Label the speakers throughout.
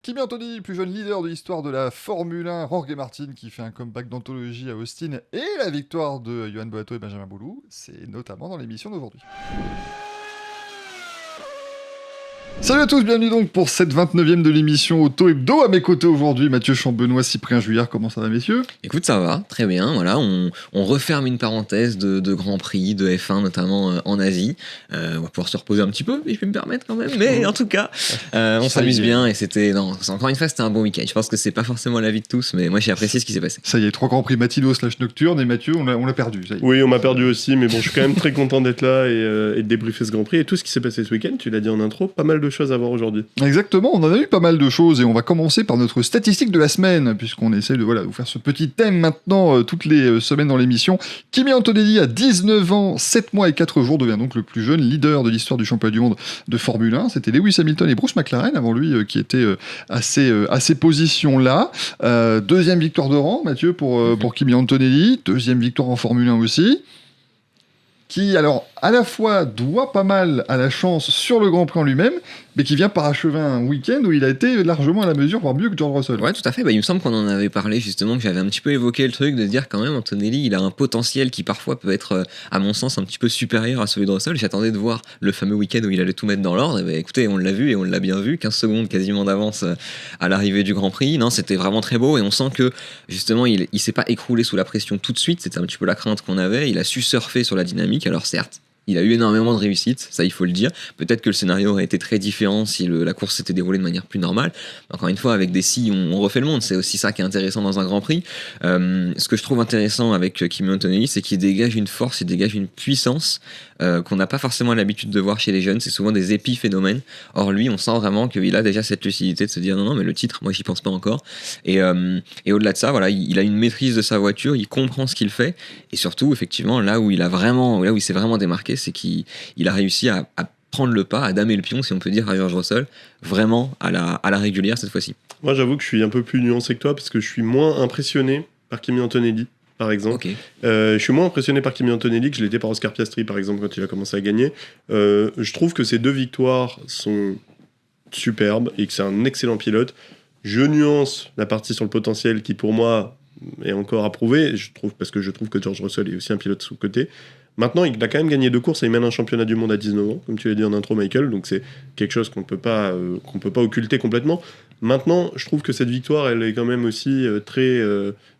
Speaker 1: Kimi Antonelli, plus jeune leader de l'histoire de la Formule 1, Jorge Martin qui fait un comeback d'anthologie à Austin et la victoire de Johan Boato et Benjamin Boulou, c'est notamment dans l'émission d'aujourd'hui. Salut à tous, bienvenue donc pour cette 29e de l'émission Auto Hebdo. À mes côtés aujourd'hui, Mathieu Chambenois, Cyprien Juillard. Comment ça va, messieurs ?
Speaker 2: Écoute, ça va, très bien. Voilà, on referme une parenthèse de Grand Prix, de F1 notamment en Asie. On va pouvoir se reposer un petit peu, si je peux me permettre quand même. Mais en tout cas, on s'amuse bien et encore une fois, c'était un bon week-end. Je pense que c'est pas forcément l'avis de tous, mais moi j'ai apprécié ce qui s'est passé.
Speaker 1: Ça y est, 3 Grands Prix matinaux / nocturne et Mathieu, on l'a perdu. Ça y est.
Speaker 3: Oui, on m'a perdu aussi, mais bon, je suis quand même très content d'être là et de débriefer ce Grand Prix et tout ce qui s'est passé ce week-end. Tu l'as dit en intro, pas mal de choses à voir aujourd'hui.
Speaker 1: Exactement, on en a eu pas mal de choses et on va commencer par notre statistique de la semaine, puisqu'on essaie de vous faire ce petit thème maintenant toutes les semaines dans l'émission. Kimi Antonelli, à 19 ans, 7 mois et 4 jours, devient donc le plus jeune leader de l'histoire du championnat du monde de Formule 1. C'était Lewis Hamilton et Bruce McLaren avant lui qui étaient à ces positions-là. Deuxième victoire de rang, Mathieu, pour Kimi Antonelli. Deuxième victoire en Formule 1 aussi. Qui, alors, à la fois doit pas mal à la chance sur le Grand Prix en lui-même, mais qui vient parachever un week-end où il a été largement à la mesure, voire mieux que George Russell.
Speaker 2: Ouais, tout à fait. Il me semble qu'on en avait parlé justement, que j'avais un petit peu évoqué le truc de dire quand même, Antonelli, il a un potentiel qui parfois peut être, à mon sens, un petit peu supérieur à celui de Russell. J'attendais de voir le fameux week-end où il allait tout mettre dans l'ordre. Et écoutez, on l'a vu et on l'a bien vu, 15 secondes quasiment d'avance à l'arrivée du Grand Prix. Non, c'était vraiment très beau et on sent que justement, il s'est pas écroulé sous la pression tout de suite. C'était un petit peu la crainte qu'on avait. Il a su surfer sur la dynamique. Alors certes, il a eu énormément de réussite, ça il faut le dire. Peut-être que le scénario aurait été très différent si la course s'était déroulée de manière plus normale. Encore une fois, avec des si, on refait le monde. C'est aussi ça qui est intéressant dans un Grand Prix. Ce que je trouve intéressant avec Kimi Antonelli, c'est qu'il dégage une force, il dégage une puissance qu'on n'a pas forcément l'habitude de voir chez les jeunes. C'est souvent des épiphénomènes. Or lui, on sent vraiment qu'il a déjà cette lucidité de se dire non, mais le titre, moi j'y pense pas encore. Et au-delà de ça, voilà, il a une maîtrise de sa voiture, il comprend ce qu'il fait. Et surtout, effectivement, là où il s'est vraiment démarqué, c'est qu'il a réussi à prendre le pas, à damer le pion, si on peut dire, à George Russell, vraiment à la régulière cette fois-ci.
Speaker 3: Moi, j'avoue que je suis un peu plus nuancé que toi parce que je suis moins impressionné par Kimi Antonelli, par exemple.
Speaker 2: Okay.
Speaker 3: Je suis moins impressionné par Kimi Antonelli que je l'étais par Oscar Piastri, par exemple, quand il a commencé à gagner. Je trouve que ces deux victoires sont superbes et que c'est un excellent pilote. Je nuance la partie sur le potentiel qui, pour moi, est encore à prouver, parce que je trouve que George Russell est aussi un pilote sous-coté. Maintenant, il a quand même gagné 2 courses et il mène un championnat du monde à 19 ans, comme tu l'as dit en intro, Michael, donc c'est quelque chose qu'on peut pas occulter complètement. Maintenant, je trouve que cette victoire, elle est quand même aussi très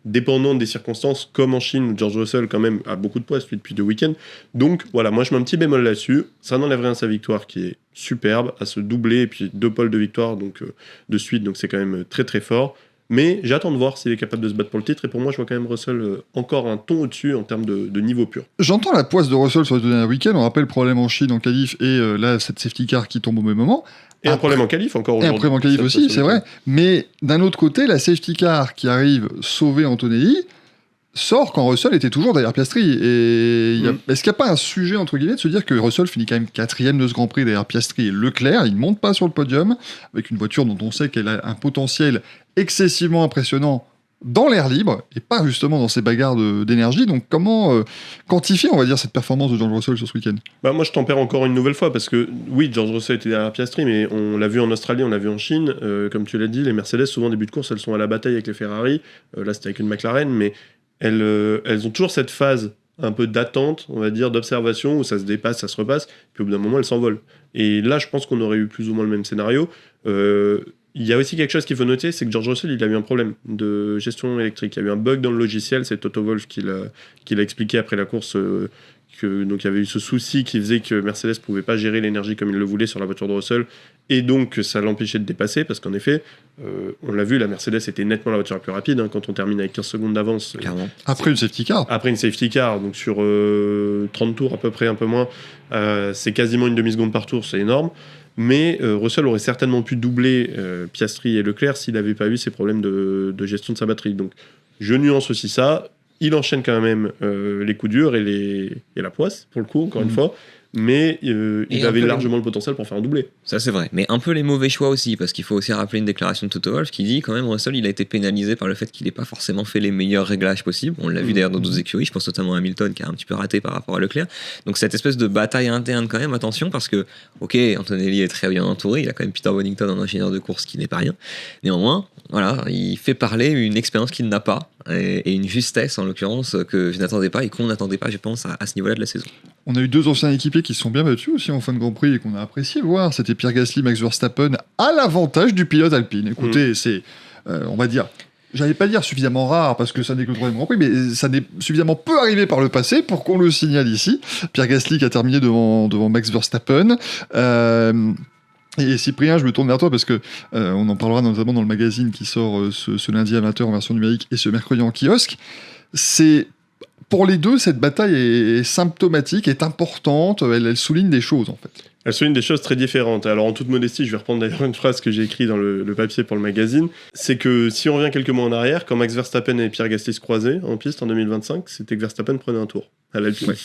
Speaker 3: dépendante des circonstances, comme en Chine, où George Russell quand même a beaucoup de poids depuis 2 week-ends. Donc voilà, moi je mets un petit bémol là-dessus. Ça n'enlève rien à sa victoire qui est superbe, à se doubler, et puis 2 pôles de victoire donc, de suite, donc c'est quand même très très fort. Mais j'attends de voir s'il est capable de se battre pour le titre. Et pour moi, je vois quand même Russell encore un ton au-dessus en termes de niveau pur.
Speaker 1: J'entends la poisse de Russell sur les 2 derniers week-ends. On rappelle le problème en Chine, en qualif, et là, cette safety car qui tombe au même moment.
Speaker 3: Et un problème en qualif encore aujourd'hui.
Speaker 1: Et un problème en qualif aussi, c'est vrai. Mais d'un autre côté, la safety car qui arrive sauver Antonelli sort quand Russell était toujours derrière Piastri. Et est-ce qu'il n'y a pas un sujet, entre guillemets, de se dire que Russell finit quand même 4e de ce Grand Prix derrière Piastri et Leclerc, il ne monte pas sur le podium, avec une voiture dont on sait qu'elle a un potentiel excessivement impressionnant dans l'air libre, et pas justement dans ces bagarres d'énergie. Donc comment quantifier, on va dire, cette performance de George Russell sur ce week-end ?
Speaker 3: Moi, je tempère encore une nouvelle fois, parce que oui, George Russell était derrière Piastri, mais on l'a vu en Australie, on l'a vu en Chine. Comme tu l'as dit, les Mercedes, souvent début de course, elles sont à la bataille avec les Ferrari. Là, c'était avec une McLaren, mais elles ont toujours cette phase un peu d'attente, on va dire, d'observation, où ça se dépasse, ça se repasse, puis au bout d'un moment, elles s'envolent. Et là, je pense qu'on aurait eu plus ou moins le même scénario. Il y a aussi quelque chose qu'il faut noter, c'est que George Russell, il a eu un problème de gestion électrique. Il y a eu un bug dans le logiciel, c'est Toto Wolff qui l'a expliqué après la course, donc il y avait eu ce souci qui faisait que Mercedes ne pouvait pas gérer l'énergie comme il le voulait sur la voiture de Russell, et donc ça l'empêchait de dépasser, parce qu'en effet, on l'a vu, la Mercedes était nettement la voiture la plus rapide, quand on termine avec 15 secondes d'avance.
Speaker 2: Clairement.
Speaker 1: Après une safety car.
Speaker 3: Après une safety car, donc sur 30 tours à peu près, un peu moins, c'est quasiment une demi-seconde par tour, c'est énorme. Mais Russell aurait certainement pu doubler Piastri et Leclerc s'il n'avait pas eu ces problèmes de gestion de sa batterie. Donc je nuance aussi ça. Il enchaîne quand même les coups durs et la poisse, pour le coup, encore une fois. mais
Speaker 2: Et
Speaker 3: il
Speaker 2: un
Speaker 3: avait
Speaker 2: peu
Speaker 3: largement le potentiel pour faire un doublé.
Speaker 2: Ça c'est vrai, mais un peu les mauvais choix aussi, parce qu'il faut aussi rappeler une déclaration de Toto Wolff qui dit quand même Russell il a été pénalisé par le fait qu'il n'ait pas forcément fait les meilleurs réglages possibles. On l'a vu d'ailleurs dans d'autres écuries, je pense notamment à Hamilton qui a un petit peu raté par rapport à Leclerc. Donc cette espèce de bataille interne quand même, attention, parce que ok, Antonelli est très bien entouré, il a quand même Peter Bonington en ingénieur de course qui n'est pas rien. Néanmoins, voilà, il fait parler une expérience qu'il n'a pas et une justesse en l'occurrence que je n'attendais pas et qu'on n'attendait pas, je pense, à ce niveau-là de la saison.
Speaker 1: On a eu 2 anciens équipiers qui se sont bien battus aussi en fin de Grand Prix et qu'on a apprécié voir. C'était Pierre Gasly, Max Verstappen à l'avantage du pilote Alpine. Écoutez, c'est, on va dire, j'allais pas dire suffisamment rare parce que ça n'est que le 3e Grand Prix, mais ça n'est suffisamment peu arrivé par le passé pour qu'on le signale ici. Pierre Gasly qui a terminé devant Max Verstappen. Et Cyprien, je me tourne vers toi parce que on en parlera notamment dans le magazine qui sort ce lundi à 20h en version numérique et ce mercredi en kiosque. C'est pour les deux, cette bataille est symptomatique, est importante, elle souligne des choses en fait.
Speaker 3: Elle souligne des choses très différentes. Alors en toute modestie, je vais reprendre d'ailleurs une phrase que j'ai écrite dans le papier pour le magazine, c'est que si on revient quelques mois en arrière, quand Max Verstappen et Pierre Gasly se croisaient en piste en 2025, c'était que Verstappen prenait un tour à l'Alpine. Ouais.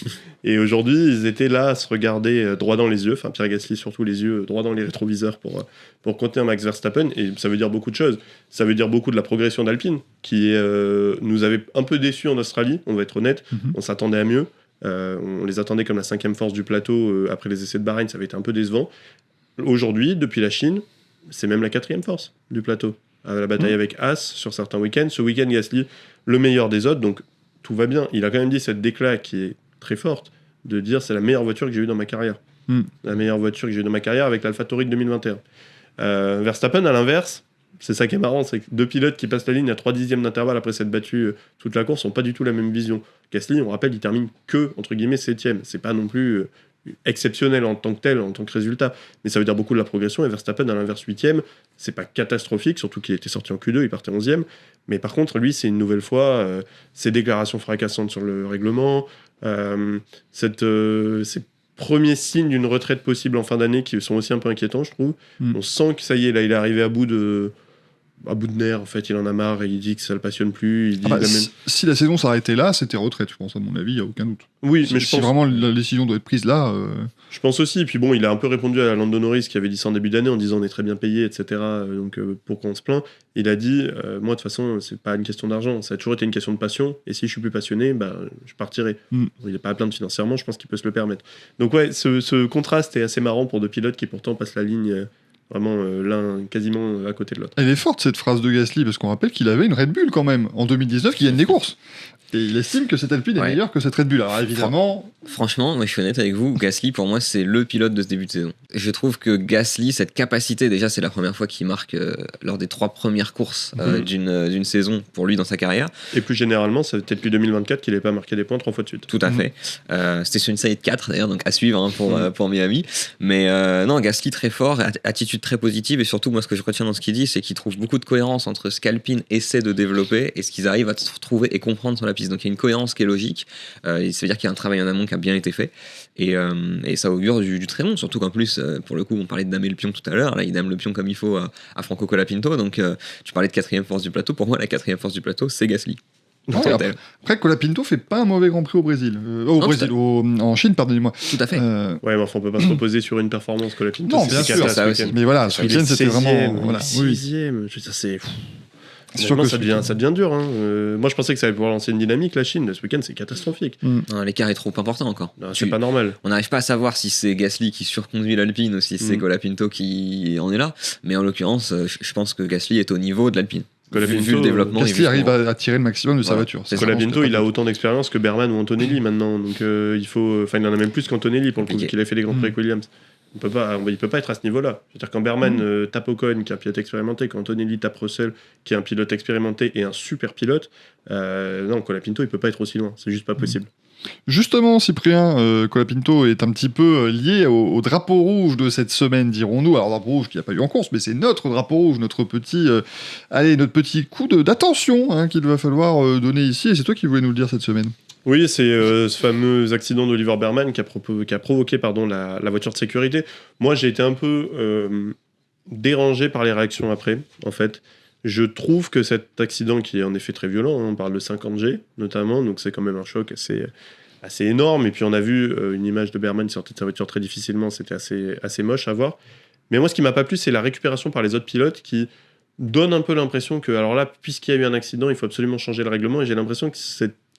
Speaker 3: Et aujourd'hui, ils étaient là à se regarder droit dans les yeux, enfin Pierre Gasly surtout les yeux droit dans les rétroviseurs pour contenir Max Verstappen, et ça veut dire beaucoup de choses. Ça veut dire beaucoup de la progression d'Alpine, qui nous avait un peu déçus en Australie, on va être honnête, on s'attendait à mieux. On les attendait comme la 5e force du plateau après les essais de Bahreïn, ça avait été un peu décevant. Aujourd'hui, depuis la Chine, c'est même la 4e force du plateau. À la bataille avec Haas sur certains week-ends. Ce week-end, Gasly, le meilleur des autres, donc tout va bien. Il a quand même dit cette déclat qui est très forte, de dire c'est la meilleure voiture que j'ai eue dans ma carrière. La meilleure voiture que j'ai eue dans ma carrière avec l'AlphaTauri de 2021. Verstappen, à l'inverse, c'est ça qui est marrant, c'est que 2 pilotes qui passent la ligne à 3 dixièmes d'intervalle après s'être battus toute la course n'ont pas du tout la même vision. Gasly, on rappelle, il termine que, entre guillemets, 7ème. C'est pas non plus exceptionnel en tant que tel, en tant que résultat. Mais ça veut dire beaucoup de la progression. Et Verstappen, à l'inverse, 8ème, c'est pas catastrophique, surtout qu'il était sorti en Q2, il partait 11ème. Mais par contre, lui, c'est une nouvelle fois ses déclarations fracassantes sur le règlement, ces premiers signes d'une retraite possible en fin d'année qui sont aussi un peu inquiétants, je trouve. On sent que ça y est, là, il est arrivé à bout de nerfs, en fait, il en a marre et il dit que ça le passionne plus. Il dit
Speaker 1: si la saison s'arrêtait là, c'était retraite, je pense, à mon avis, il n'y a aucun doute.
Speaker 3: Oui, mais
Speaker 1: si vraiment la décision doit être prise là...
Speaker 3: Je pense aussi, et puis bon, il a un peu répondu à Lando Norris qui avait dit ça en début d'année en disant on est très bien payé, etc. Donc pourquoi on se plaint? Il a dit, moi de toute façon, c'est pas une question d'argent, ça a toujours été une question de passion, et si je suis plus passionné, je partirai. Il n'est pas à plaindre financièrement, je pense qu'il peut se le permettre. Donc ouais, ce contraste est assez marrant pour 2 pilotes qui pourtant passent la ligne... Vraiment l'un quasiment à côté de l'autre.
Speaker 1: Elle est forte cette phrase de Gasly parce qu'on rappelle qu'il avait une Red Bull quand même en 2019 qui gagne des courses. Et il estime que cette Alpine est meilleure que cette Red Bull. Alors évidemment...
Speaker 2: Franchement, moi je suis honnête avec vous, Gasly pour moi c'est le pilote de ce début de saison. Je trouve que Gasly, cette capacité, déjà c'est la première fois qu'il marque lors des 3 premières courses d'une saison pour lui dans sa carrière.
Speaker 3: Et plus généralement, ça fait depuis 2024 qu'il n'avait pas marqué des points 3 fois de suite.
Speaker 2: Tout à fait. C'était sur une série de 4 d'ailleurs, donc à suivre pour Miami. Mais non, Gasly très fort, attitude très positive, et surtout moi ce que je retiens dans ce qu'il dit, c'est qu'il trouve beaucoup de cohérence entre ce qu'Alpine essaie de développer et ce qu'ils arrivent à trouver et comprendre sur la piste. Donc il y a une cohérence qui est logique, ça veut dire qu'il y a un travail en amont qui a bien été fait, et ça augure du très bon, surtout qu'en plus, pour le coup, on parlait de damer le pion tout à l'heure, là il dame le pion comme il faut à Franco Colapinto, donc tu parlais de 4e force du plateau, pour moi la 4e force du plateau c'est Gasly.
Speaker 1: Après, Colapinto fait pas un mauvais Grand Prix au Brésil. En Chine, pardonnez-moi.
Speaker 2: Tout à fait.
Speaker 3: Ouais, mais enfin, on peut pas se reposer sur une performance Colapinto.
Speaker 1: Non, bien sûr, ça aussi. Mais voilà, ce week-end, c'était vraiment... Voilà.
Speaker 3: 6ème, c'est... C'est sûr que ça devient dur. Moi, je pensais que ça allait pouvoir lancer une dynamique, la Chine. Ce week-end, c'est catastrophique.
Speaker 2: Non, l'écart est trop important encore.
Speaker 3: Non, c'est pas normal.
Speaker 2: On n'arrive pas à savoir si c'est Gasly qui surconduit l'Alpine ou si c'est Colapinto qui en est là. Mais en l'occurrence, je pense que Gasly est au niveau de l'Alpine. Vu le développement,
Speaker 1: Gasly arrive à tirer le maximum de sa voiture.
Speaker 3: Colapinto, il a autant d'expérience que Berman ou Antonelli maintenant. Donc il en a même plus qu'Antonelli pour le coup, qu'il a fait des grands prix avec Williams. Il peut pas être à ce niveau-là. C'est-à-dire quand Berman tape Ocon, qui est un pilote expérimenté, quand Antonelli tape Russell, qui est un pilote expérimenté et un super pilote, non, Colapinto, il peut pas être aussi loin. C'est juste pas possible.
Speaker 1: Justement, Cyprien, Colapinto est un petit peu lié au drapeau rouge de cette semaine, dirons-nous. Alors, drapeau rouge qui n'a pas eu en course, mais c'est notre drapeau rouge, notre petit coup d'attention qu'il va falloir donner ici. Et c'est toi qui voulais nous le dire cette semaine.
Speaker 3: Oui, c'est ce fameux accident d'Oliver Berman qui a provoqué la voiture de sécurité. Moi, j'ai été un peu dérangé par les réactions après, en fait. Je trouve que cet accident, qui est en effet très violent, on parle de 50 G notamment, donc c'est quand même un choc assez énorme. Et puis on a vu une image de Berman qui sortait de sa voiture très difficilement, c'était assez moche à voir. Mais moi, ce qui m'a pas plu, c'est la récupération par les autres pilotes qui donne un peu l'impression que, alors là, puisqu'il y a eu un accident, il faut absolument changer le règlement. Et j'ai l'impression que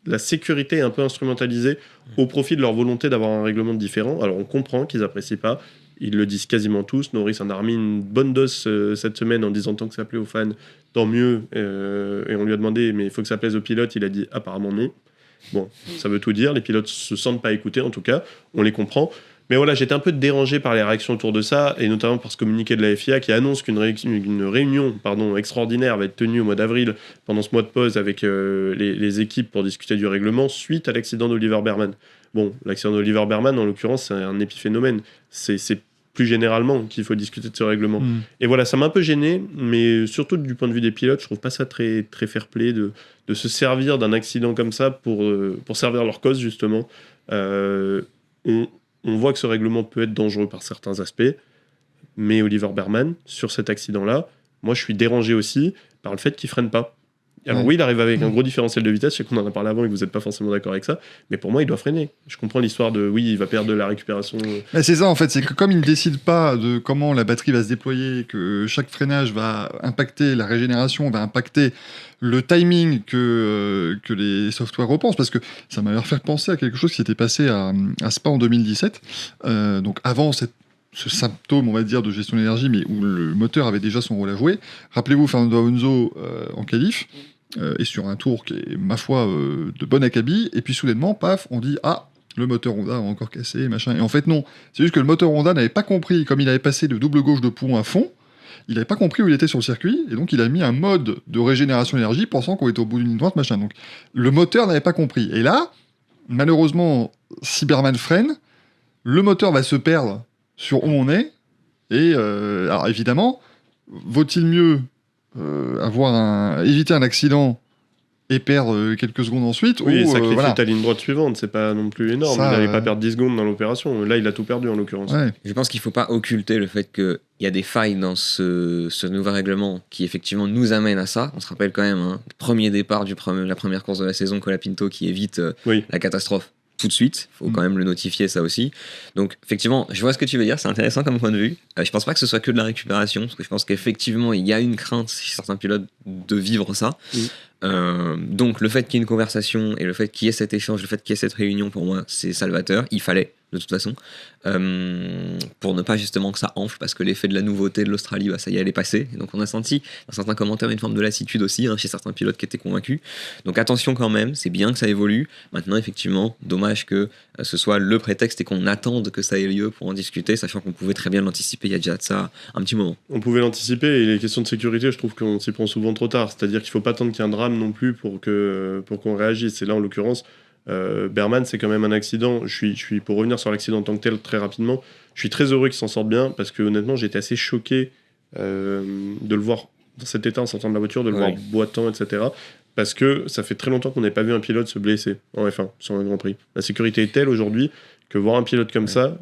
Speaker 3: la sécurité est un peu instrumentalisée au profit de leur volonté d'avoir un règlement différent. Alors on comprend qu'ils apprécient pas. Ils le disent quasiment tous. Norris en a remis une bonne dose cette semaine en disant tant que ça plaît aux fans, tant mieux. Et on lui a demandé, mais il faut que ça plaise aux pilotes. Il a dit apparemment non. Bon, ça veut tout dire. Les pilotes se sentent pas écoutés, en tout cas. On les comprend. Mais voilà, j'étais un peu dérangé par les réactions autour de ça, et notamment par ce communiqué de la FIA qui annonce qu'une réunion extraordinaire va être tenue au mois d'avril, pendant ce mois de pause, avec les équipes pour discuter du règlement, suite à l'accident d'Oliver Berman. Bon, l'accident d'Oliver Berman, en l'occurrence, c'est un épiphénomène. C'est plus généralement qu'il faut discuter de ce règlement. Et voilà, ça m'a un peu gêné, mais surtout du point de vue des pilotes, je trouve pas ça très, très fair-play de se servir d'un accident comme ça pour servir leur cause, justement. On voit que ce règlement peut être dangereux par certains aspects, mais Oliver Berman, sur cet accident-là, moi je suis dérangé aussi par le fait qu'il freine pas. Alors oui, il arrive avec un gros différentiel de vitesse, je sais qu'on en a parlé avant et que vous n'êtes pas forcément d'accord avec ça, mais pour moi il doit freiner. Je comprends l'histoire de oui, il va perdre de la récupération.
Speaker 1: Mais c'est ça en fait, c'est que comme il ne décide pas de comment la batterie va se déployer, que chaque freinage va impacter la régénération, va impacter le timing que les softwares repensent, parce que ça m'a fait penser à quelque chose qui s'était passé à Spa en 2017, donc avant ce symptôme, on va dire, de gestion de l'énergie, mais où le moteur avait déjà son rôle à jouer. Rappelez-vous Fernando Alonso en qualif, et sur un tour qui est, ma foi, de bon acabit, et puis soudainement, paf, on dit « Ah, le moteur Honda a encore cassé, machin ». Et en fait, non. C'est juste que le moteur Honda n'avait pas compris, comme il avait passé le double gauche de pont à fond, il n'avait pas compris où il était sur le circuit, et donc il a mis un mode de régénération d'énergie, pensant qu'on était au bout d'une ligne droite, machin. Donc le moteur n'avait pas compris. Et là, malheureusement, si Berman freine, le moteur va se perdre sur où on est, et alors évidemment, vaut-il mieux éviter un accident et perdre quelques secondes ensuite,
Speaker 3: oui,
Speaker 1: ou
Speaker 3: sacrifier
Speaker 1: voilà.
Speaker 3: ta ligne droite suivante, c'est pas non plus énorme.
Speaker 1: Ça,
Speaker 3: il n'allait pas perdre 10 secondes dans l'opération. Là, il a tout perdu en l'occurrence.
Speaker 1: Ouais.
Speaker 2: Je pense qu'il ne faut pas occulter le fait qu'il y a des failles dans ce nouveau règlement qui effectivement nous amène à ça. On se rappelle quand même, premier départ la première course de la saison, Colapinto qui évite la catastrophe tout de suite. Il faut quand même le notifier, ça aussi. Donc effectivement, je vois ce que tu veux dire, c'est intéressant comme point de vue. Je pense pas que ce soit que de la récupération, parce que je pense qu'effectivement, il y a une crainte chez certains pilotes de vivre ça. Donc le fait qu'il y ait une conversation et le fait qu'il y ait cet échange, le fait qu'il y ait cette réunion, pour moi c'est salvateur, il fallait de toute façon, pour ne pas justement que ça enfle, parce que l'effet de la nouveauté de l'Australie, ça y est, elle est passée. Et donc on a senti dans certains commentaires une forme de lassitude aussi, chez certains pilotes qui étaient convaincus. Donc attention quand même, c'est bien que ça évolue. Maintenant effectivement, dommage que ce soit le prétexte et qu'on attende que ça ait lieu pour en discuter, sachant qu'on pouvait très bien l'anticiper il y a déjà de ça un petit moment.
Speaker 3: On pouvait l'anticiper, et les questions de sécurité, je trouve qu'on s'y prend souvent trop tard. C'est-à-dire qu'il ne faut pas attendre qu'il y ait un drame non plus pour qu'on réagisse. Et là, en l'occurrence, Berman, c'est quand même un accident. Je suis pour revenir sur l'accident en tant que tel très rapidement, je suis très heureux qu'il s'en sorte bien, parce que honnêtement, j'étais assez choqué de le voir dans cet état en sortant de la voiture, de le voir boitant, etc. Parce que ça fait très longtemps qu'on n'avait pas vu un pilote se blesser en F1 sur un Grand Prix. La sécurité est telle aujourd'hui que voir un pilote comme ça,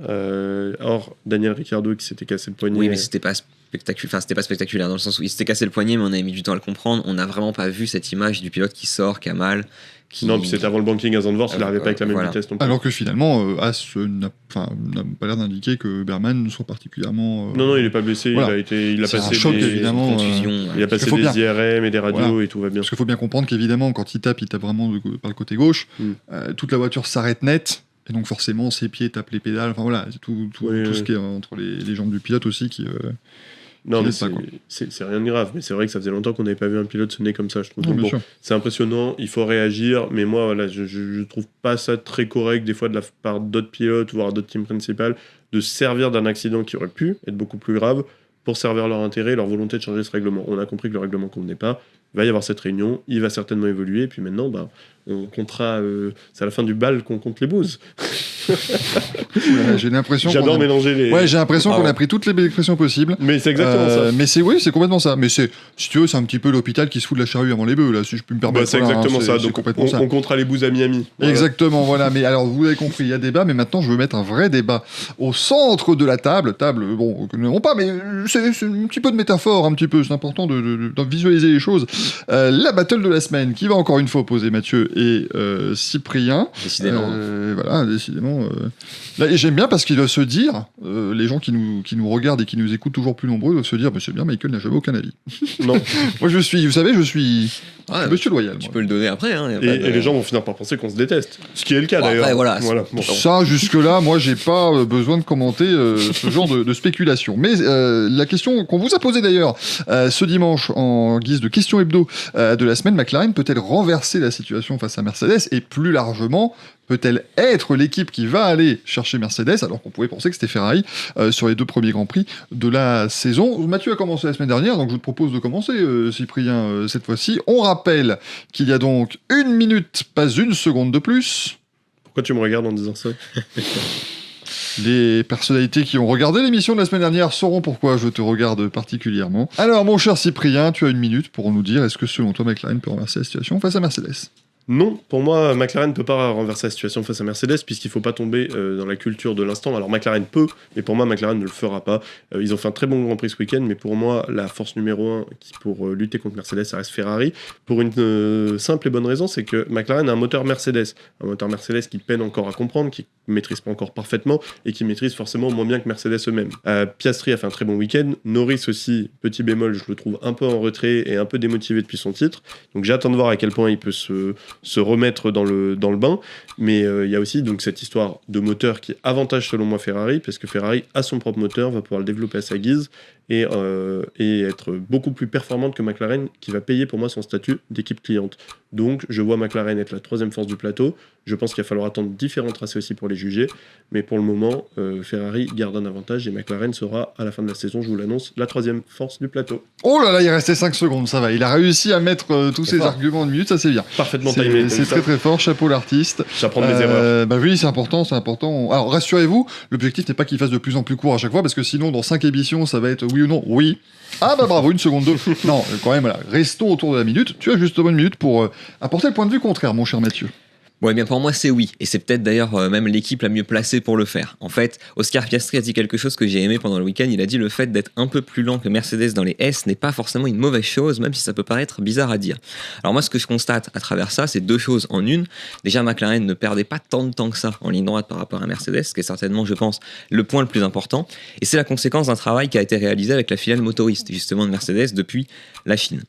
Speaker 3: or Daniel Ricciardo qui s'était cassé le poignet.
Speaker 2: Oui, mais c'était pas spectaculaire dans le sens où il s'était cassé le poignet, mais on avait mis du temps à le comprendre. On n'a vraiment pas vu cette image du pilote qui sort, qui a mal.
Speaker 3: Non, puis c'était avant le banking à Zandvoort, il n'arrivait pas avec la même vitesse non plus.
Speaker 1: Alors que finalement, As n'a pas l'air d'indiquer que Berman soit particulièrement.
Speaker 3: Non, il n'est pas blessé, voilà. Il a passé
Speaker 1: un choc, évidemment.
Speaker 3: Il a passé des IRM et des radios et tout va bien.
Speaker 1: Parce qu'il faut bien comprendre qu'évidemment, quand il tape vraiment par le côté gauche, toute la voiture s'arrête net. Et donc forcément, ses pieds tapent les pédales. Enfin voilà, c'est tout ce qui est entre les jambes du pilote aussi qui.
Speaker 3: Non, mais c'est rien de grave. Mais c'est vrai que ça faisait longtemps qu'on n'avait pas vu un pilote sonner comme ça, je trouve.
Speaker 1: Non,
Speaker 3: donc, c'est impressionnant, il faut réagir. Mais moi, voilà, je trouve pas ça très correct, des fois, de la part d'autres pilotes, voire d'autres teams principales, de se servir d'un accident qui aurait pu être beaucoup plus grave pour servir leur intérêt, leur volonté de changer ce règlement. On a compris que le règlement ne convenait pas. Il va y avoir cette réunion, il va certainement évoluer. Et puis maintenant, on comptera. C'est à la fin du bal qu'on compte les bouses.
Speaker 1: J'ai l'impression.
Speaker 3: J'adore mélanger les.
Speaker 1: Ouais, j'ai l'impression qu'on a pris toutes les expressions possibles.
Speaker 3: Mais c'est exactement ça.
Speaker 1: Mais c'est complètement ça. Mais si tu veux, c'est un petit peu l'hôpital qui se fout de la charrue avant les bœufs, là, si je peux me permettre.
Speaker 3: C'est exactement ça. Donc on comptera les bouses à Miami.
Speaker 1: Voilà. Exactement, voilà. Mais alors, vous avez compris, il y a débat, mais maintenant, je veux mettre un vrai débat au centre de la table. Bon, non pas, mais c'est un petit peu de métaphore, un petit peu. C'est important de visualiser les choses. La battle de la semaine, qui va encore une fois opposer Mathieu et Cyprien.
Speaker 2: Décidément.
Speaker 1: Voilà, décidément. Là, et j'aime bien parce qu'ils doivent se dire, les gens qui nous regardent et qui nous écoutent toujours plus nombreux doivent se dire, c'est bien, Michael n'a jamais aucun avis.
Speaker 3: Non.
Speaker 1: Moi, je suis monsieur loyal.
Speaker 2: Tu
Speaker 1: Moi.
Speaker 2: peux le donner après. Hein,
Speaker 3: Et les gens vont finir par penser qu'on se déteste. Ce qui est le cas
Speaker 2: Bon,
Speaker 3: d'ailleurs.
Speaker 2: après, voilà.
Speaker 3: Bon.
Speaker 1: Ça, jusque-là, moi, j'ai pas besoin de commenter ce genre de spéculation. Mais la question qu'on vous a posée d'ailleurs ce dimanche en guise de question hebdo de la semaine, McLaren peut-elle renverser la situation face à Mercedes et plus largement, peut-elle être l'équipe qui va aller chercher Mercedes alors qu'on pouvait penser que c'était Ferrari sur les 2 premiers Grands Prix de la saison. Mathieu a commencé la semaine dernière, donc je te propose de commencer, Cyprien, cette fois-ci. On rappelle qu'il y a donc 1 minute, pas 1 seconde de plus.
Speaker 3: Pourquoi tu me regardes en disant ça?
Speaker 1: Les personnalités qui ont regardé l'émission de la semaine dernière sauront pourquoi je te regarde particulièrement. Alors, mon cher Cyprien, tu as 1 minute pour nous dire est-ce que selon toi, McLaren peut renverser la situation face à Mercedes ?
Speaker 3: Non, pour moi, McLaren ne peut pas renverser la situation face à Mercedes puisqu'il ne faut pas tomber dans la culture de l'instant. Alors McLaren peut, mais pour moi, McLaren ne le fera pas. Ils ont fait un très bon Grand Prix ce week-end, mais pour moi, la force numéro 1 pour lutter contre Mercedes, ça reste Ferrari. Pour une simple et bonne raison, c'est que McLaren a un moteur Mercedes. Un moteur Mercedes qui peine encore à comprendre, qui ne maîtrise pas encore parfaitement et qui maîtrise forcément moins bien que Mercedes eux-mêmes. Piastri a fait un très bon week-end. Norris aussi, petit bémol, je le trouve un peu en retrait et un peu démotivé depuis son titre. Donc j'attends de voir à quel point il peut se remettre dans le bain, mais il y a aussi donc cette histoire de moteur qui avantage selon moi Ferrari, parce que Ferrari a son propre moteur, va pouvoir le développer à sa guise et être beaucoup plus performante que McLaren, qui va payer pour moi son statut d'équipe cliente. Donc je vois McLaren être la 3e force du plateau. Je pense qu'il va falloir attendre différents tracés aussi pour les juger, mais pour le moment Ferrari garde un avantage et McLaren sera à la fin de la saison, je vous l'annonce, la 3e force du plateau.
Speaker 1: Oh là là, il restait 5 secondes, ça va. Il a réussi à mettre tous ses
Speaker 3: fort.
Speaker 1: arguments en 1 minute, ça c'est bien.
Speaker 3: Parfaitement timé.
Speaker 1: C'est très très fort, chapeau l'artiste.
Speaker 3: J'apprends mes erreurs.
Speaker 1: Bah oui, c'est important. Alors rassurez-vous, l'objectif n'est pas qu'il fasse de plus en plus court à chaque fois, parce que sinon dans 5 émissions ça va être oui ou non, oui. Ah bah bravo, 1 seconde 2. Non, quand même, voilà. Restons autour de la minute. Tu as justement 1 minute pour apporter le point de vue contraire, mon cher Mathieu.
Speaker 2: Ouais, bien pour moi c'est oui, et c'est peut-être d'ailleurs même l'équipe la mieux placée pour le faire. En fait, Oscar Piastri a dit quelque chose que j'ai aimé pendant le week-end, il a dit le fait d'être un peu plus lent que Mercedes dans les S n'est pas forcément une mauvaise chose, même si ça peut paraître bizarre à dire. Alors moi ce que je constate à travers ça, c'est 2 choses en une. Déjà McLaren ne perdait pas tant de temps que ça en ligne droite par rapport à Mercedes, ce qui est certainement je pense le point le plus important, et c'est la conséquence d'un travail qui a été réalisé avec la filiale motoriste justement de Mercedes depuis la Chine.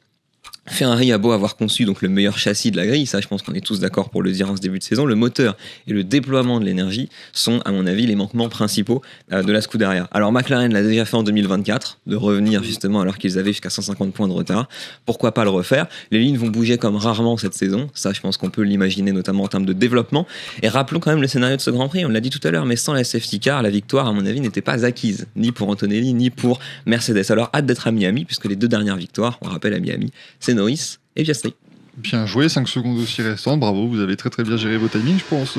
Speaker 2: Ferrari a beau avoir conçu donc le meilleur châssis de la grille, ça je pense qu'on est tous d'accord pour le dire en ce début de saison, le moteur et le déploiement de l'énergie sont à mon avis les manquements principaux de la Scuderia. Alors McLaren l'a déjà fait en 2024, de revenir justement alors qu'ils avaient jusqu'à 150 points de retard, pourquoi pas le refaire? Les lignes vont bouger comme rarement cette saison, ça je pense qu'on peut l'imaginer notamment en termes de développement, et rappelons quand même le scénario de ce Grand Prix, on l'a dit tout à l'heure, mais sans la safety car, la victoire à mon avis n'était pas acquise, ni pour Antonelli ni pour Mercedes. Alors hâte d'être à Miami, puisque les 2 dernières victoires, on rappelle à Miami, c'est Norris et Piastri.
Speaker 1: Bien joué, 5 secondes aussi restantes, bravo, vous avez très très bien géré vos timings. Je pense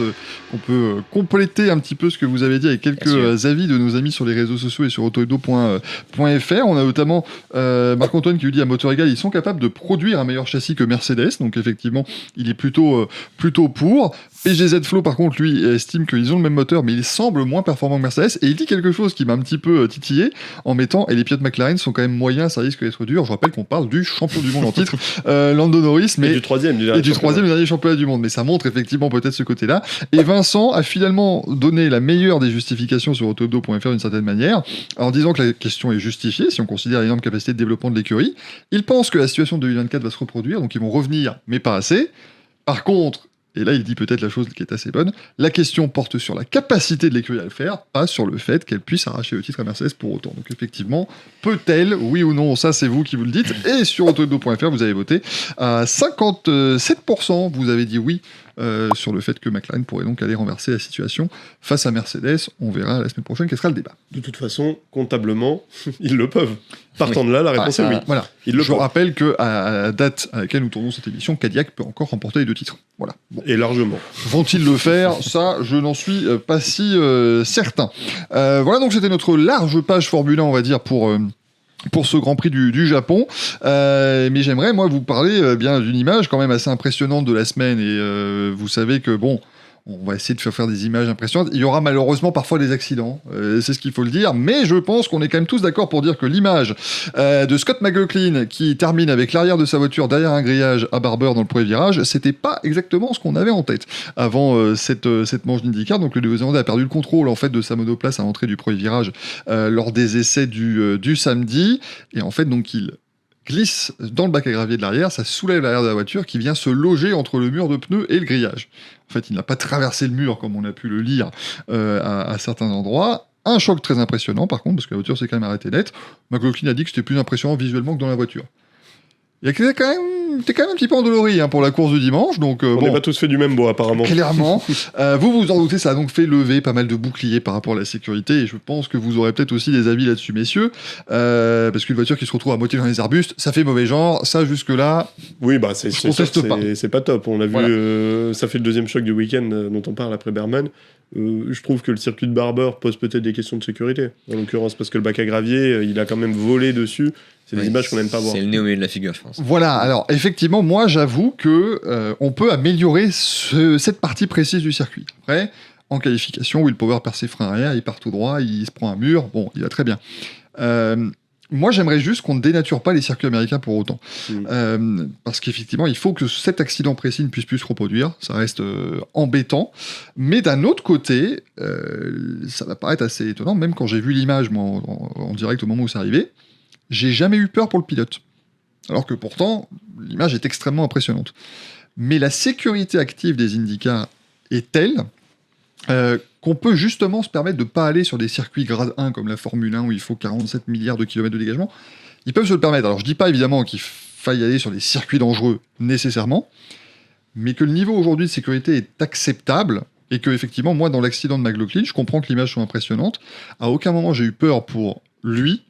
Speaker 1: qu'on peut compléter un petit peu ce que vous avez dit avec quelques avis de nos amis sur les réseaux sociaux et sur autohebdo.fr. On a notamment Marc-Antoine qui lui dit à moteur égal, ils sont capables de produire un meilleur châssis que Mercedes, donc effectivement il est plutôt pour. PGZ Flow par contre lui estime qu'ils ont le même moteur mais il semble moins performant que Mercedes, et il dit quelque chose qui m'a un petit peu titillé en mettant, et les pilotes McLaren sont quand même moyens, ça risque d'être dur. Je rappelle qu'on parle du champion du monde en titre, Lando Norris, mais
Speaker 3: et du troisième du
Speaker 1: dernier championnat du monde, mais ça montre effectivement peut-être ce côté-là. Et Vincent a finalement donné la meilleure des justifications sur autohebdo.fr d'une certaine manière, en disant que la question est justifiée si on considère l'énorme capacité de développement de l'écurie. Il pense que la situation de 2024 va se reproduire, donc ils vont revenir, mais pas assez. Par contre, et là il dit peut-être la chose qui est assez bonne, la question porte sur la capacité de l'écurie à le faire, pas sur le fait qu'elle puisse arracher le titre à Mercedes pour autant. Donc effectivement, peut-elle, oui ou non, ça c'est vous qui vous le dites, et sur autohebdo.fr vous avez voté à 57%, vous avez dit oui sur le fait que McLaren pourrait donc aller renverser la situation face à Mercedes. On verra la semaine prochaine quel sera le débat.
Speaker 3: De toute façon, comptablement, ils le peuvent. Partant de là, la réponse est oui.
Speaker 1: Voilà. Je rappelle qu'à la date à laquelle nous tournons cette émission, Cadillac peut encore remporter les 2 titres. Voilà. Bon.
Speaker 3: Et largement.
Speaker 1: Vont-ils le faire? Ça, je n'en suis pas si certain. Voilà, donc c'était notre large page Formule 1, on va dire, pour ce Grand Prix du Japon. Mais j'aimerais, moi, vous parler bien d'une image quand même assez impressionnante de la semaine. Et vous savez que, bon, On va essayer de faire des images impressionnantes. Il y aura malheureusement parfois des accidents, c'est ce qu'il faut le dire, mais je pense qu'on est quand même tous d'accord pour dire que l'image de Scott McLaughlin qui termine avec l'arrière de sa voiture derrière un grillage à Barber dans le premier virage, c'était pas exactement ce qu'on avait en tête avant cette manche d'IndyCar. Donc le Néo-Zélandais a perdu le contrôle en fait de sa monoplace à l'entrée du premier virage lors des essais du samedi, et en fait donc il glisse dans le bac à gravier de l'arrière, ça soulève l'arrière de la voiture qui vient se loger entre le mur de pneus et le grillage. En fait, il n'a pas traversé le mur comme on a pu le lire à certains endroits. Un choc très impressionnant par contre, parce que la voiture s'est quand même arrêtée net. McLaughlin a dit que c'était plus impressionnant visuellement que dans la voiture. Il était quand même un petit peu endolori pour la course du dimanche, donc
Speaker 3: On n'est pas tous fait du même bois, apparemment.
Speaker 1: Clairement. Vous en doutez, ça a donc fait lever pas mal de boucliers par rapport à la sécurité, et je pense que vous aurez peut-être aussi des avis là-dessus, messieurs, parce qu'une voiture qui se retrouve à moitié dans les arbustes, ça fait mauvais genre, ça jusque-là...
Speaker 3: Oui, c'est pas top. On l'a
Speaker 1: Voilà.
Speaker 3: vu, ça fait le deuxième choc du week-end dont on parle après Berman. Je trouve que le circuit de Barber pose peut-être des questions de sécurité, en l'occurrence, parce que le bac à gravier, il a quand même volé dessus. C'est des images qu'on n'aime pas voir.
Speaker 2: C'est le nez au milieu de la figure, je pense.
Speaker 1: Voilà, alors effectivement, moi j'avoue que on peut améliorer cette partie précise du circuit. Après, en qualification, Will Power perd ses freins arrière, il part tout droit, il se prend un mur, bon, il va très bien. Moi, j'aimerais juste qu'on ne dénature pas les circuits américains pour autant. Parce qu'effectivement, il faut que cet accident précis ne puisse plus se reproduire. Ça reste embêtant. Mais d'un autre côté, ça va paraître assez étonnant, même quand j'ai vu l'image moi, en direct au moment où c'est arrivé, j'ai jamais eu peur pour le pilote. Alors que pourtant, l'image est extrêmement impressionnante. Mais la sécurité active des IndyCar est telle qu'on peut justement se permettre de ne pas aller sur des circuits grade 1 comme la Formule 1 où il faut 47 milliards de kilomètres de dégagement. Ils peuvent se le permettre. Alors je dis pas évidemment qu'il faille aller sur des circuits dangereux nécessairement, mais que le niveau aujourd'hui de sécurité est acceptable et que effectivement moi dans l'accident de McLaughlin, je comprends que l'image soit impressionnante. À aucun moment j'ai eu peur pour lui,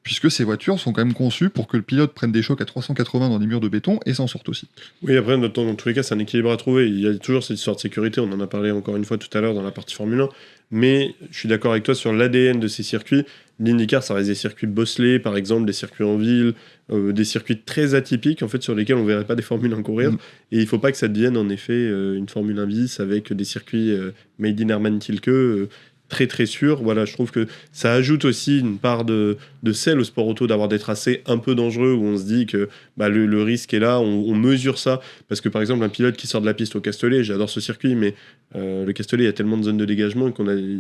Speaker 1: puisque ces voitures sont quand même conçues pour que le pilote prenne des chocs à 380 dans des murs de béton et s'en sorte aussi.
Speaker 3: Oui, après, dans tous les cas, c'est un équilibre à trouver. Il y a toujours cette histoire de sécurité, on en a parlé encore une fois tout à l'heure dans la partie Formule 1, mais je suis d'accord avec toi sur l'ADN de ces circuits. L'IndyCar, ça reste des circuits bosselés, par exemple, des circuits en ville, des circuits très atypiques, en fait, sur lesquels on ne verrait pas des Formule 1 courir. Et il ne faut pas que ça devienne, en effet, une Formule 1 bis avec des circuits made in Hermann Tilke, très très sûr. Voilà, je trouve que ça ajoute aussi une part de sel au sport auto d'avoir des tracés un peu dangereux où on se dit que le risque est là, on mesure ça. Parce que par exemple, un pilote qui sort de la piste au Castellet, j'adore ce circuit, mais le Castellet, il y a tellement de zones de dégagement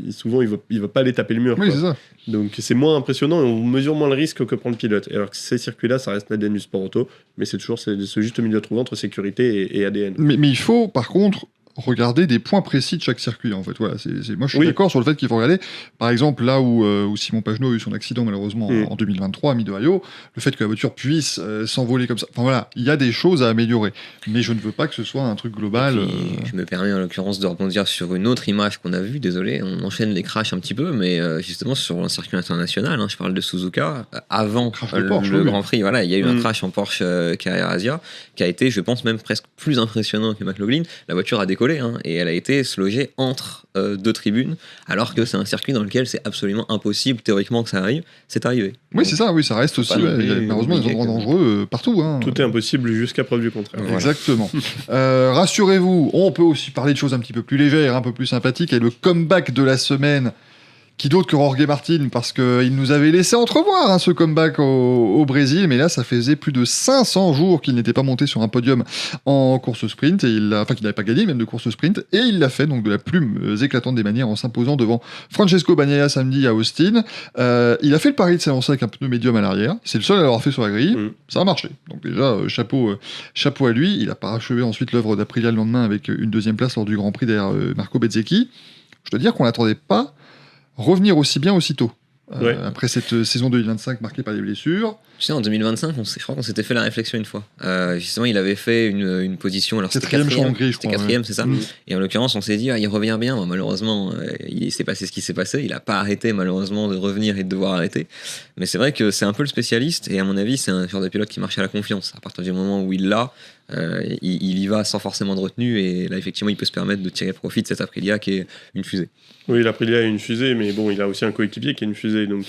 Speaker 3: souvent, il va pas aller taper le mur.
Speaker 1: Oui,
Speaker 3: quoi.
Speaker 1: c'est ça.
Speaker 3: Donc c'est moins impressionnant et on mesure moins le risque que prend le pilote. Alors que ces circuits-là, ça reste l'ADN du sport auto, mais c'est toujours ce juste milieu à trouver entre sécurité et ADN.
Speaker 1: Mais il faut, par contre, regarder des points précis de chaque circuit en fait. Voilà, moi je suis d'accord sur le fait qu'il faut regarder par exemple là où Simon Pagenaud a eu son accident malheureusement en 2023 à Mid-Ohio, le fait que la voiture puisse s'envoler comme ça, enfin voilà, il y a des choses à améliorer, mais je ne veux pas que ce soit un truc global.
Speaker 2: Je me permets en l'occurrence de rebondir sur une autre image qu'on a vue, désolé, on enchaîne les crashs un petit peu, mais justement sur un circuit international, je parle de Suzuka, avant le Grand Prix, voilà, il y a eu un crash en Porsche Carrera Asia qui a été, je pense, même presque plus impressionnant que McLaughlin. La voiture a décollé et elle a été se loger entre deux tribunes, alors que c'est un circuit dans lequel c'est absolument impossible théoriquement que ça arrive. C'est arrivé.
Speaker 1: Oui, c'est ça, oui, ça reste aussi. Il y a malheureusement des endroits dangereux partout.
Speaker 3: Tout est impossible jusqu'à preuve du contraire.
Speaker 1: Voilà. Exactement. Rassurez-vous, on peut aussi parler de choses un petit peu plus légères, un peu plus sympathiques, et le comeback de la semaine. Qui d'autre que Jorge Martin, parce qu'il nous avait laissé entrevoir ce comeback au Brésil, mais là ça faisait plus de 500 jours qu'il n'était pas monté sur un podium en course sprint, qu'il n'avait pas gagné même de course sprint, et il l'a fait donc de la plus éclatante des manières en s'imposant devant Francesco Bagnaia samedi à Austin. Il a fait le pari de s'avancer avec un pneu médium à l'arrière, c'est le seul à l'avoir fait sur la grille, ça a marché. Donc déjà, chapeau à lui, il a parachevé ensuite l'œuvre d'Aprilia le lendemain avec une deuxième place lors du Grand Prix derrière Marco Bezzecchi. Je dois dire qu'on n'attendait pas revenir aussi bien aussitôt. Après cette saison 2025 marquée par les blessures.
Speaker 2: Tu sais, en 2025, je crois qu'on s'était fait la réflexion une fois. Justement, il avait fait une position. Alors, c'était quatrième, c'est ça. Et en l'occurrence, on s'est dit, il revient bien. Bon, malheureusement, il s'est passé ce qui s'est passé. Il n'a pas arrêté, malheureusement, de revenir et de devoir arrêter. Mais c'est vrai que c'est un peu le spécialiste. Et à mon avis, c'est un genre de pilote qui marche à la confiance. À partir du moment où il l'a, il y va sans forcément de retenue. Et là, effectivement, il peut se permettre de tirer profit de cette Aprilia qui est une fusée.
Speaker 3: Oui, l'Aprilia est une fusée, mais bon, il a aussi un coéquipier qui est une fusée. Donc,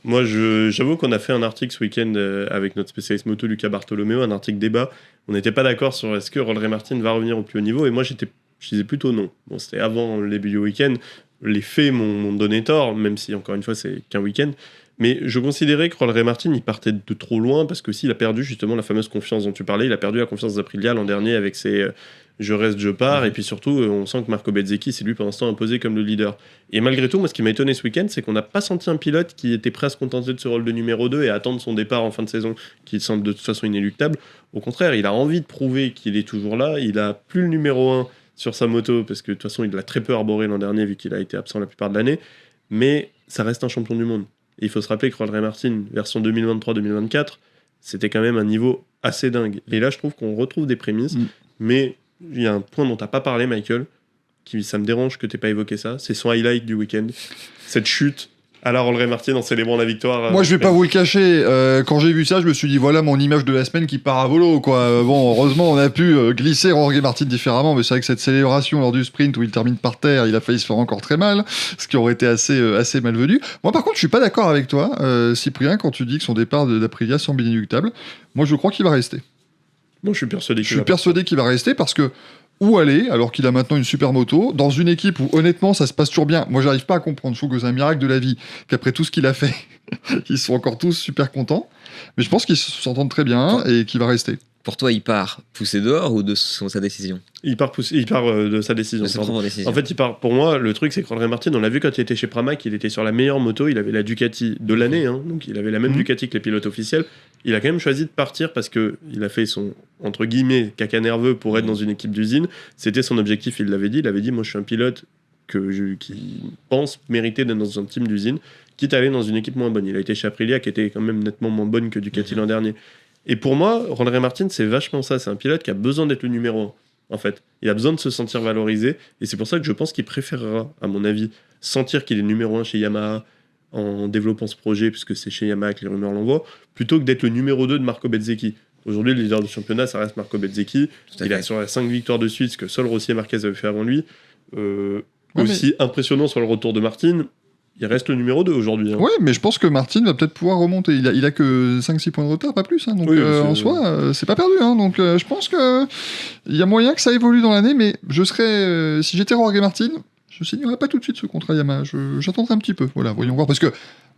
Speaker 3: moi, j'avoue qu'on a fait un article ce week-end avec notre spécialiste moto Luca Bartolomeo, un article débat. On n'était pas d'accord sur est-ce que Jorge Martin va revenir au plus haut niveau, et moi j'étais Je disais plutôt non. Bon, c'était avant le début du week-end. Les faits m'ont donné tort, même si, encore une fois, c'est qu'un week-end. Mais je considérais que Rolleré Martin, il partait de trop loin, parce que s'il a perdu justement la fameuse confiance dont tu parlais, il a perdu la confiance d'Aprilia l'an dernier avec ses je reste, je pars, et puis surtout, on sent que Marco Bezzecchi s'est lui, pour l'instant, imposé comme le leader. Et malgré tout, moi, ce qui m'a étonné ce week-end, c'est qu'on n'a pas senti un pilote qui était prêt à se contenter de ce rôle de numéro 2 et à attendre son départ en fin de saison, qui semble de toute façon inéluctable. Au contraire, il a envie de prouver qu'il est toujours là, il a plus le numéro 1 sur sa moto, parce que de toute façon, il l'a très peu arboré l'an dernier, vu qu'il a été absent la plupart de l'année, mais ça reste un champion du monde. Et il faut se rappeler que Rolleré Martin, version 2023-2024, c'était quand même un niveau assez dingue. Et là, je trouve qu'on retrouve des prémices, mais il y a un point dont tu n'as pas parlé, Michael, ça me dérange que tu n'aies pas évoqué ça, c'est son highlight du week-end. Cette chute à la Rolleré Martin en célébrant la victoire.
Speaker 1: Moi, je vais pas vous le cacher, quand j'ai vu ça, je me suis dit, voilà mon image de la semaine qui part à volo, quoi. Bon, heureusement, on a pu glisser Jorge Martin différemment, mais c'est vrai que cette célébration lors du sprint où il termine par terre, il a failli se faire encore très mal, ce qui aurait été assez malvenu. Moi, par contre, je suis pas d'accord avec toi, Cyprien, quand tu dis que son départ d'Aprilia semble inéluctable. Moi, je crois qu'il va rester.
Speaker 3: Moi, je suis persuadé
Speaker 1: qu'il va rester parce que où aller, alors qu'il a maintenant une super moto, dans une équipe où honnêtement ça se passe toujours bien. Moi j'arrive pas à comprendre, je trouve que c'est un miracle de la vie, qu'après tout ce qu'il a fait, ils sont encore tous super contents, mais je pense qu'ils s'entendent très bien et qu'il va rester.
Speaker 2: Pour toi, il part poussé dehors ou de sa décision ?
Speaker 3: Il part de sa décision.
Speaker 2: De sa propre décision.
Speaker 3: En fait, il part. Pour moi, le truc, c'est que Rolleré Martin, on l'a vu quand il était chez Pramac, il était sur la meilleure moto, il avait la Ducati de l'année, donc il avait la même Ducati que les pilotes officiels. Il a quand même choisi de partir parce que il a fait son, entre guillemets, caca nerveux pour être dans une équipe d'usine. C'était son objectif, il l'avait dit. Il avait dit, moi, je suis un pilote qui pense mériter d'être dans un team d'usine, quitte à aller dans une équipe moins bonne. Il a été chez Aprilia, qui était quand même nettement moins bonne que Ducati l'an dernier. Et pour moi, Rolleré Martin, c'est vachement ça. C'est un pilote qui a besoin d'être le numéro 1, en fait. Il a besoin de se sentir valorisé. Et c'est pour ça que je pense qu'il préférera, à mon avis, sentir qu'il est numéro 1 chez Yamaha en développant ce projet, puisque c'est chez Yamaha que les rumeurs l'envoient, plutôt que d'être le numéro 2 de Marco Bezzecchi. Aujourd'hui, le leader du championnat, ça reste Marco Bezzecchi. Il a sur la 5 victoires de suite, ce que seul Rossi et Marquez avaient fait avant lui. Aussi impressionnant sur le retour de Martin, il reste le numéro 2 aujourd'hui.
Speaker 1: Ouais, mais je pense que Martin va peut-être pouvoir remonter. Il a que 5-6 points de retard, pas plus. Donc en soi, c'est pas perdu. Donc je pense qu'il y a moyen que ça évolue dans l'année, mais je serais, si j'étais Jorge Martin, je signerais pas tout de suite ce contrat Yamaha. J'attendrai un petit peu. Voilà, voyons voir. Parce que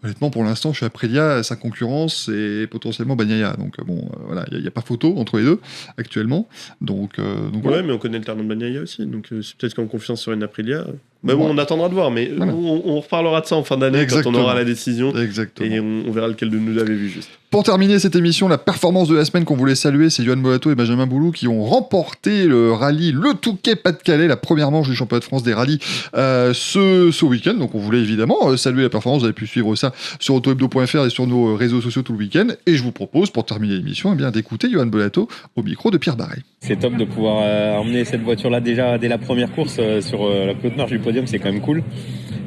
Speaker 1: honnêtement, pour l'instant, chez Aprilia, sa concurrence, c'est potentiellement Bagnaia. Donc bon, voilà, il n'y a pas photo entre les deux actuellement. Donc
Speaker 3: voilà. Mais on connaît le talent de Bagnaia aussi. Donc c'est peut-être qu'en confiance sur une Aprilia. Mais bon, on attendra de voir. Mais voilà. On reparlera de ça en fin d'année quand on aura la décision.
Speaker 1: Exactement.
Speaker 3: Et on verra lequel de nous l'avait vu juste.
Speaker 1: Pour terminer cette émission, la performance de la semaine qu'on voulait saluer, c'est Johan Boato et Benjamin Boulou qui ont remporté le rallye Le Touquet-Pas-de-Calais, la première manche du championnat de France des rallyes ce week-end. Donc on voulait évidemment saluer la performance. Vous avez pu suivre ça sur autohebdo.fr et sur nos réseaux sociaux tout le week-end. Et je vous propose, pour terminer l'émission, d'écouter Johan Boato au micro de Pierre Barret.
Speaker 4: C'est top de pouvoir emmener cette voiture-là déjà dès la première course sur la plus haute marche du podium, c'est quand même cool.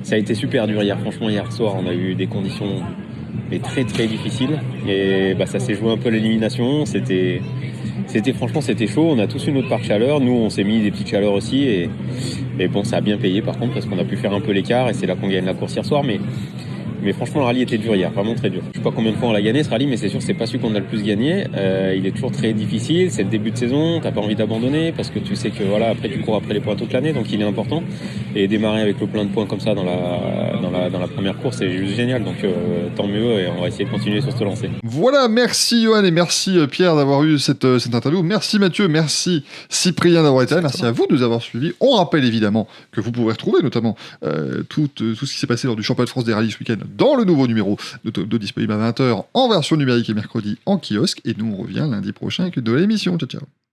Speaker 4: Ça a été super dur hier, franchement hier soir on a eu des conditions très très difficiles et ça s'est joué un peu à l'élimination, c'était franchement c'était chaud, on a tous une autre part chaleur, nous on s'est mis des petites chaleurs aussi et bon ça a bien payé par contre parce qu'on a pu faire un peu l'écart et c'est là qu'on gagne la course hier soir mais franchement le rallye était dur hier, vraiment très dur. Je sais pas combien de fois on l'a gagné ce rallye, mais c'est sûr c'est pas celui qu'on a le plus gagné. Il est toujours très difficile, c'est le début de saison, t'as pas envie d'abandonner parce que tu sais que voilà après tu cours après les points toute l'année, donc il est important. Et démarrer avec le plein de points comme ça dans la première course, c'est juste génial. Donc tant mieux et on va essayer de continuer sur ce lancer.
Speaker 1: Voilà, merci Johan et merci Pierre d'avoir eu cette interview. Merci Mathieu, merci Cyprien d'avoir été là, merci à vous de nous avoir suivis. On rappelle évidemment que vous pourrez retrouver notamment tout ce qui s'est passé lors du championnat de France des rallyes ce week-end dans le nouveau numéro de disponible à 20h en version numérique et mercredi en kiosque. Et nous, on revient lundi prochain avec une nouvelle émission. Ciao, ciao.